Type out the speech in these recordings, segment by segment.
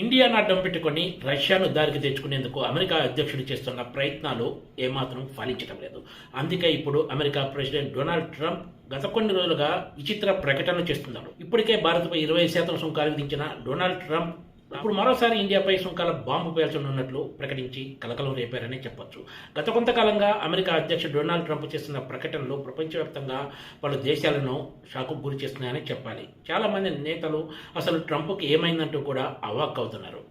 ఇండియాను అడ్డం పెట్టుకొని రష్యాను దారికి తెచ్చుకునేందుకు అమెరికా అధ్యక్షుడు చేస్తున్న ప్రయత్నాలు ఏమాత్రం ఫలించడం లేదు. అందుకే ఇప్పుడు అమెరికా ప్రెసిడెంట్ డొనాల్డ్ ట్రంప్ గత కొన్ని రోజులుగా విచిత్ర ప్రకటనలు చేస్తున్నాడు. ఇప్పటికే భారత్పై 20% సుంకాలు విధించిన డొనాల్డ్ ట్రంప్ ఇప్పుడు మరోసారి ఇండియాపై సుంకాల బాంబు పేల్చనున్నట్లు ప్రకటించి కలకలం రేపారని చెప్పొచ్చు. గత కొంతకాలంగా అమెరికా అధ్యక్షుడు డొనాల్డ్ ట్రంప్ చేస్తున్న ప్రకటనలు ప్రపంచవ్యాప్తంగా పలు దేశాలను షాకు గురి చేస్తున్నాయని చెప్పాలి. చాలా మంది నేతలు అసలు ట్రంప్కి ఏమైందంటూ కూడా అవాక్కవుతున్నారు.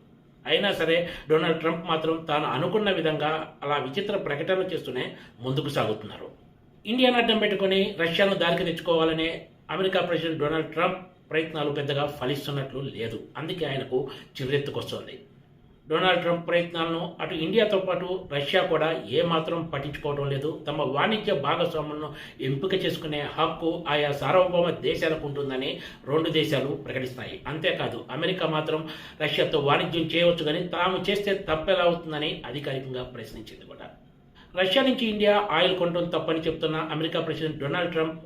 అయినా సరే డొనాల్డ్ ట్రంప్ మాత్రం తాను అనుకున్న విధంగా అలా విచిత్ర ప్రకటనలు చేస్తూనే ముందుకు సాగుతున్నారు. ఇండియాను అడ్డం పెట్టుకుని రష్యాను దారికి తెచ్చుకోవాలనే అమెరికా ప్రెసిడెంట్ డొనాల్డ్ ట్రంప్ ప్రయత్నాలు పెద్దగా ఫలిస్తున్నట్లు లేదు. అందుకే ఆయనకు చిర్రెత్తుకొస్తోంది. డొనాల్డ్ ట్రంప్ ప్రయత్నాలను అటు ఇండియాతో పాటు రష్యా కూడా ఏమాత్రం పట్టించుకోవడం లేదు. తమ వాణిజ్య భాగస్వాములను ఎంపిక చేసుకునే హక్కు ఆయా సార్వభౌమ దేశాలకు ఉంటుందని రెండు దేశాలు ప్రకటిస్తాయి. అంతేకాదు అమెరికా మాత్రం రష్యాతో వాణిజ్యం చేయవచ్చు, కానీ తాము చేస్తే తప్పెలా అవుతుందని అధికారికంగా ప్రశ్నించింది కూడా. రష్యా నుంచి ఇండియా ఆయిల్ కొనడం తప్పని చెప్తున్న America president Donald Trump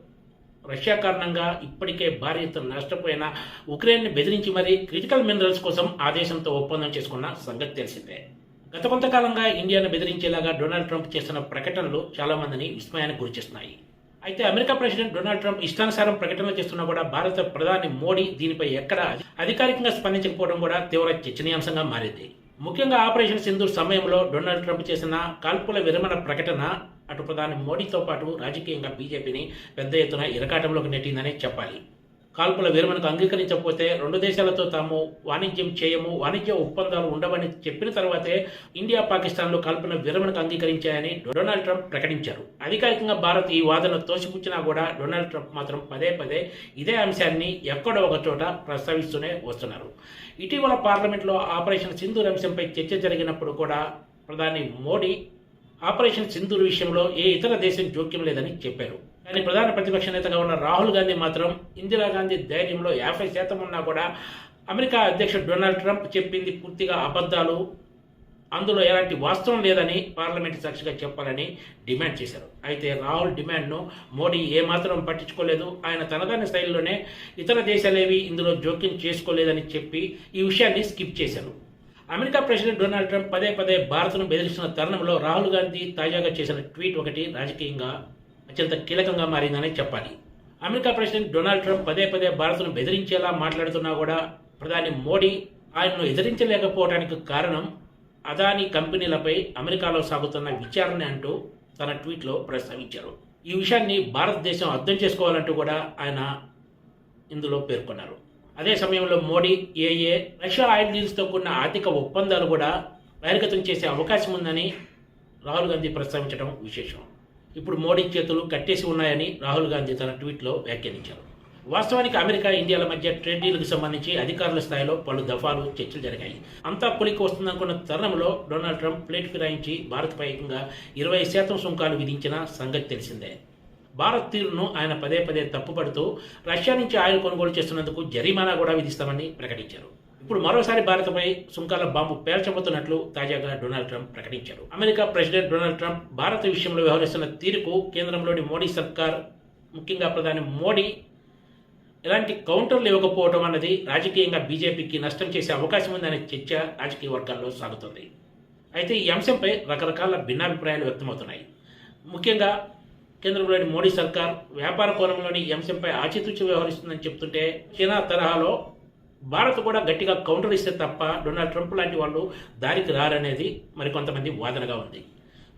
Russia కారణంగా ఇప్పటికే భారీ ఎత్తున నష్టపోయిన ఉక్రెయిన్ను బెదిరించి మరీ క్రిటికల్ మినరల్స్ కోసం ఆ దేశంతో ఒప్పందం చేసుకున్న సంగతి తెలిసిందే. గత కొంతకాలంగా ఇండియాను బెదిరించేలాగా డొనాల్డ్ ట్రంప్ చేస్తున్న ప్రకటనలు చాలా మందిని విస్మయానికి గురిచేస్తున్నాయి. అయితే అమెరికా ప్రెసిడెంట్ డొనాల్డ్ ట్రంప్ ఇష్టానుసారం ప్రకటనలు చేస్తున్నా కూడా భారత ప్రధాని మోడీ దీనిపై ఎక్కడా అధికారికంగా స్పందించకపోవడం కూడా తీవ్ర చర్చనీయాంశంగా మారింది. ముఖ్యంగా ఆపరేషన్ సింధూర్ సమయంలో డొనాల్డ్ ట్రంప్ చేసిన కాల్పుల విరమణ ప్రకటన అటు ప్రధాని మోడీతో పాటు రాజకీయంగా బీజేపీని పెద్ద ఎత్తున ఇరకాటంలోకి నెట్టిందనే చెప్పాలి. కాల్పుల విరమణకు అంగీకరించకపోతే రెండు దేశాలతో తాము వాణిజ్యం చేయము, వాణిజ్య ఒప్పందాలు ఉండవని చెప్పిన తర్వాతే ఇండియా పాకిస్తాన్లు కాల్పుల విరమణకు అంగీకరించాయని డొనాల్డ్ ట్రంప్ ప్రకటించారు. అధికారికంగా భారత్ ఈ వాదన తోసిపుచ్చినా కూడా డొనాల్డ్ ట్రంప్ మాత్రం పదే పదే ఇదే అంశాన్ని ఎక్కడో ఒక చోట ప్రస్తావిస్తూనే వస్తున్నారు. ఇటీవల పార్లమెంట్లో ఆపరేషన్ సింధూర్ అంశంపై చర్చ జరిగినప్పుడు కూడా ప్రధాని మోడీ ఆపరేషన్ సింధూర్ విషయంలో ఏ ఇతర దేశం జోక్యం లేదని చెప్పారు. కానీ ప్రధాన ప్రతిపక్ష నేతగా ఉన్న రాహుల్ గాంధీ మాత్రం ఇందిరాగాంధీ ధైర్యంలో 50% ఉన్నా కూడా అమెరికా అధ్యక్షుడు డొనాల్డ్ ట్రంప్ చెప్పింది పూర్తిగా అబద్ధాలు, అందులో ఎలాంటి వాస్తవం లేదని పార్లమెంటు సాక్షిగా చెప్పాలని డిమాండ్ చేశారు. అయితే రాహుల్ డిమాండ్ను మోడీ ఏమాత్రం పట్టించుకోలేదు. ఆయన తనదైన శైలిలోనే ఇతర దేశాలేవి ఇందులో జోక్యం చేసుకోలేదని చెప్పి ఈ విషయాన్ని స్కిప్ చేశారు. అమెరికా ప్రెసిడెంట్ డొనాల్డ్ ట్రంప్ పదే పదే భారత్ను బెదిరిస్తున్న తరుణంలో రాహుల్ గాంధీ తాజాగా చేసిన ట్వీట్ ఒకటి రాజకీయంగా అత్యంత కీలకంగా మారిందని చెప్పాలి. అమెరికా ప్రెసిడెంట్ డొనాల్డ్ ట్రంప్ పదే పదే భారత్ను బెదిరించేలా మాట్లాడుతున్నా కూడా ప్రధాని మోడీ ఆయనను ఎదిరించలేకపోవడానికి కారణం అదానీ కంపెనీలపై అమెరికాలో సాగుతున్న విచారణ అంటూ తన ట్వీట్లో ప్రస్తావించారు. ఈ విషయాన్ని భారతదేశం అర్థం చేసుకోవాలంటూ కూడా ఆయన ఇందులో పేర్కొన్నారు. అదే సమయంలో మోడీ రష్యా ఆయిల్ డీల్స్తో కూడిన ఆర్థిక ఒప్పందాలు కూడా బహిర్గతం చేసే అవకాశం ఉందని రాహుల్ గాంధీ ప్రస్తావించడం విశేషం. ఇప్పుడు మోడీ చేతులు కట్టేసి ఉన్నాయని రాహుల్ గాంధీ తన ట్వీట్లో వ్యాఖ్యానించారు. వాస్తవానికి అమెరికా ఇండియాల మధ్య ట్రేడ్ డీల్కు సంబంధించి అధికారుల స్థాయిలో పలు దఫాలు చర్చలు జరిగాయి. అంతా కొలికి వస్తుందనుకున్న తరుణంలో డొనాల్డ్ ట్రంప్ ప్లేట్ ఫిరాయించి భారత్పై ఏకంగా 20% సుంకాలు విధించిన సంగతి తెలిసిందే. భారత్ తీరును ఆయన పదే పదే తప్పుపడుతూ రష్యా నుంచి ఆయిల్ కొనుగోలు చేస్తున్నందుకు జరిమానా కూడా విధిస్తామని ప్రకటించారు. ఇప్పుడు మరోసారి భారత్పై సుంకాల బాంబు పేల్చబోతున్నట్లు తాజాగా డొనాల్డ్ ట్రంప్ ప్రకటించారు. America president Donald Trump Bharat విషయంలో వ్యవహరిస్తున్న తీరుకు కేంద్రంలోని మోడీ సర్కార్, ముఖ్యంగా ప్రధాని మోడీ ఎలాంటి కౌంటర్లు ఇవ్వకపోవడం అన్నది రాజకీయంగా బీజేపీకి నష్టం చేసే అవకాశం ఉందనే చర్చ రాజకీయ వర్గాల్లో సాగుతుంది. అయితే ఈ అంశంపై రకరకాల భిన్నాభిప్రాయాలు వ్యక్తమవుతున్నాయి. ముఖ్యంగా కేంద్రంలోని మోడీ సర్కార్ వ్యాపార కోణంలోని ఈ అంశంపై ఆచితూచి వ్యవహరిస్తుందని చెప్తుంటే, చైనా తరహాలో భారత్ కూడా గట్టిగా కౌంటర్ ఇస్తే తప్ప డొనాల్డ్ ట్రంప్ లాంటి వాళ్ళు దారికి రారనేది మరికొంతమంది వాదనగా ఉంది.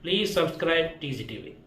Please subscribe TG TV.